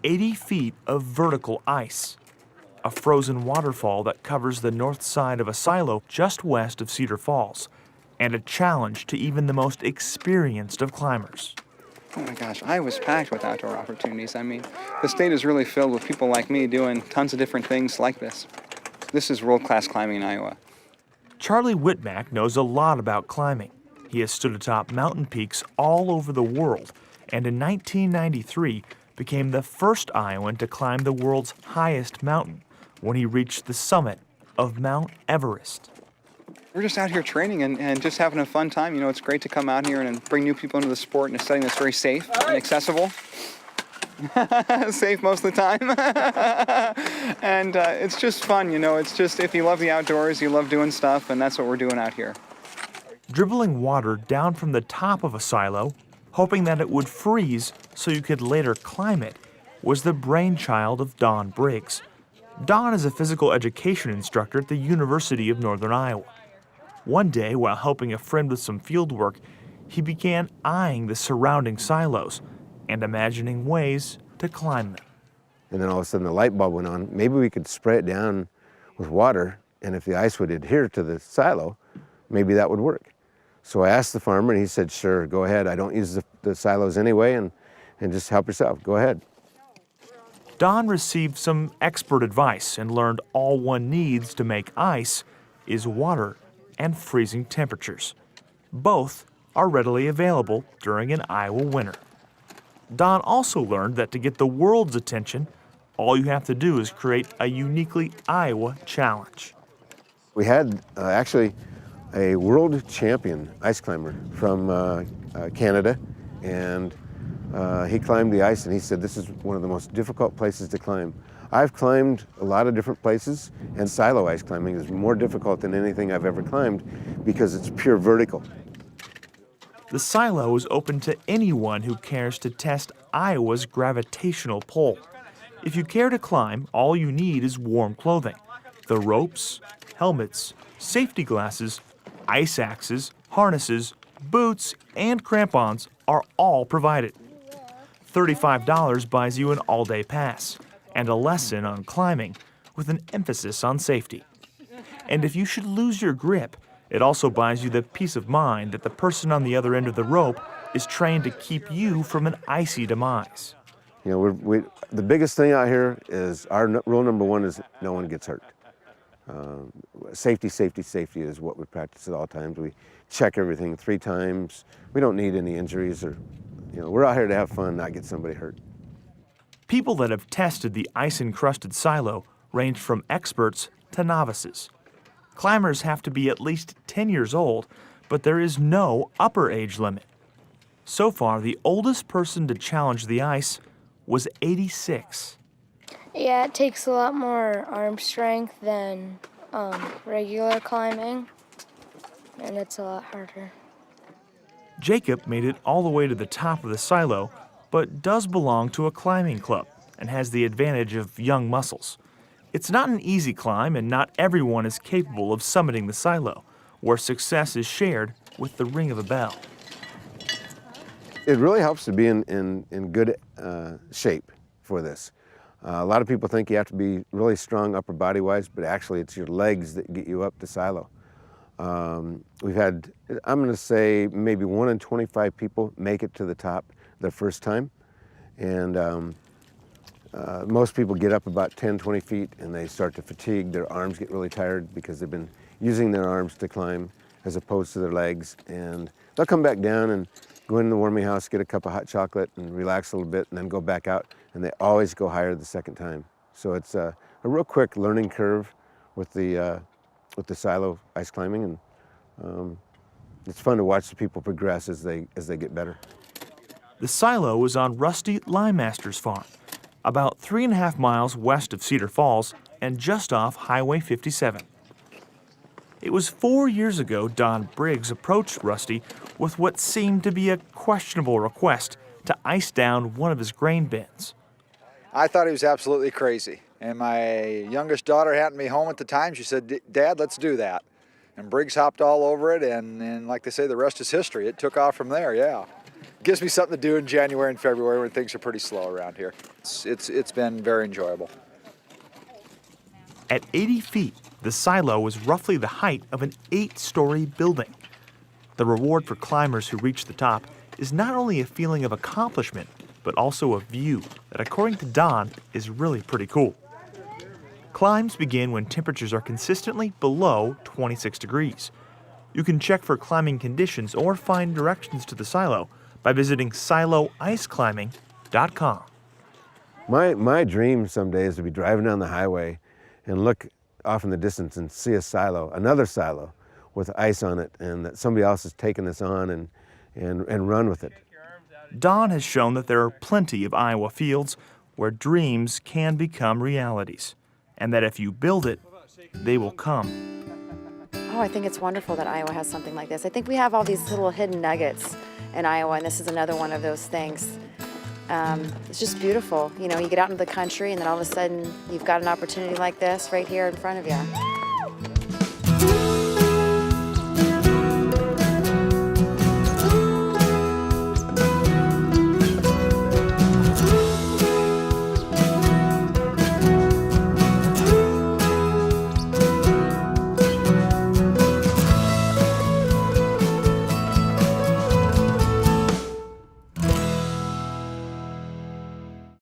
80 feet of vertical ice, a frozen waterfall that covers the north side of a silo just west of Cedar Falls, and a challenge to even the most experienced of climbers. Oh my gosh, Iowa's packed with outdoor opportunities. I mean, the state is really filled with people like me doing tons of different things like this. This is world-class climbing in Iowa. Charlie Whitmack knows a lot about climbing. He has stood atop mountain peaks all over the world, and in 1993 became the first Iowan to climb the world's highest mountain when he reached the summit of Mount Everest. We're just out here training and just having a fun time. You know, it's great to come out here and bring new people into the sport in a setting that's very safe and accessible. Safe most of the time. And it's just fun, you know. It's just, if you love the outdoors, you love doing stuff, and that's what we're doing out here. Dribbling water down from the top of a silo, hoping that it would freeze so you could later climb it, was the brainchild of Don Briggs. Don is a physical education instructor at the University of Northern Iowa. One day, while helping a friend with some field work, he began eyeing the surrounding silos and imagining ways to climb them. And then all of a sudden the light bulb went on. Maybe we could spray it down with water, and if the ice would adhere to the silo, maybe that would work. So I asked the farmer, and he said, sure, go ahead. I don't use the silos anyway, and just help yourself. Go ahead. Don received some expert advice and learned all one needs to make ice is water and freezing temperatures. Both are readily available during an Iowa winter. Don also learned that to get the world's attention, all you have to do is create a uniquely Iowa challenge. We had actually a world champion ice climber from Canada, and he climbed the ice, and he said this is one of the most difficult places to climb. I've climbed a lot of different places, and silo ice climbing is more difficult than anything I've ever climbed because it's pure vertical. The silo is open to anyone who cares to test Iowa's gravitational pull. If you care to climb, all you need is warm clothing. The ropes, helmets, safety glasses, ice axes, harnesses, boots, and crampons are all provided. $35 buys you an all-day pass and a lesson on climbing with an emphasis on safety. And if you should lose your grip, it also buys you the peace of mind that the person on the other end of the rope is trained to keep you from an icy demise. You know, the biggest thing out here is our rule number one is no one gets hurt. Safety, safety, safety is what we practice at all times. We check everything 3 times. We don't need any injuries or, you know, we're out here to have fun, not get somebody hurt. People that have tested the ice-encrusted silo range from experts to novices. Climbers have to be at least 10 years old, but there is no upper age limit. So far, the oldest person to challenge the ice was 86. Yeah, it takes a lot more arm strength than regular climbing, and it's a lot harder. Jacob made it all the way to the top of the silo, but does belong to a climbing club and has the advantage of young muscles. It's not an easy climb, and not everyone is capable of summiting the silo, where success is shared with the ring of a bell. It really helps to be in good shape for this. A lot of people think you have to be really strong upper body-wise, but actually it's your legs that get you up the silo. We've had, I'm going to say, maybe 1 in 25 people make it to the top their first time. And most people get up about 10, 20 feet and they start to fatigue. Their arms get really tired because they've been using their arms to climb as opposed to their legs. And they'll come back down and go in the warming house, get a cup of hot chocolate and relax a little bit and then go back out. And they always go higher the second time. So it's a real quick learning curve with the silo ice climbing. And it's fun to watch the people progress as they get better. The silo is on Rusty Limemaster's farm, about 3.5 miles west of Cedar Falls and just off Highway 57. It was 4 years ago Don Briggs approached Rusty with what seemed to be a questionable request to ice down one of his grain bins. I thought he was absolutely crazy. And my youngest daughter happened to be home at the time. She said, "Dad, let's do that." And Briggs hopped all over it, and like they say, the rest is history. It took off from there, yeah. Gives me something to do in January and February when things are pretty slow around here. It's been very enjoyable. At 80 feet, the silo is roughly the height of an 8-story building. The reward for climbers who reach the top is not only a feeling of accomplishment, but also a view that, according to Don, is really pretty cool. Climbs begin when temperatures are consistently below 26 degrees. You can check for climbing conditions or find directions to the silo by visiting siloiceclimbing.com. My dream someday is to be driving down the highway and look off in the distance and see a silo, another silo with ice on it, and that somebody else has taken this on and run with it. Don has shown that there are plenty of Iowa fields where dreams can become realities, and that if you build it, they will come. Oh, I think it's wonderful that Iowa has something like this. I think we have all these little hidden nuggets in Iowa, and this is another one of those things. It's just beautiful. You know, you get out into the country, and then all of a sudden, you've got an opportunity like this right here in front of you.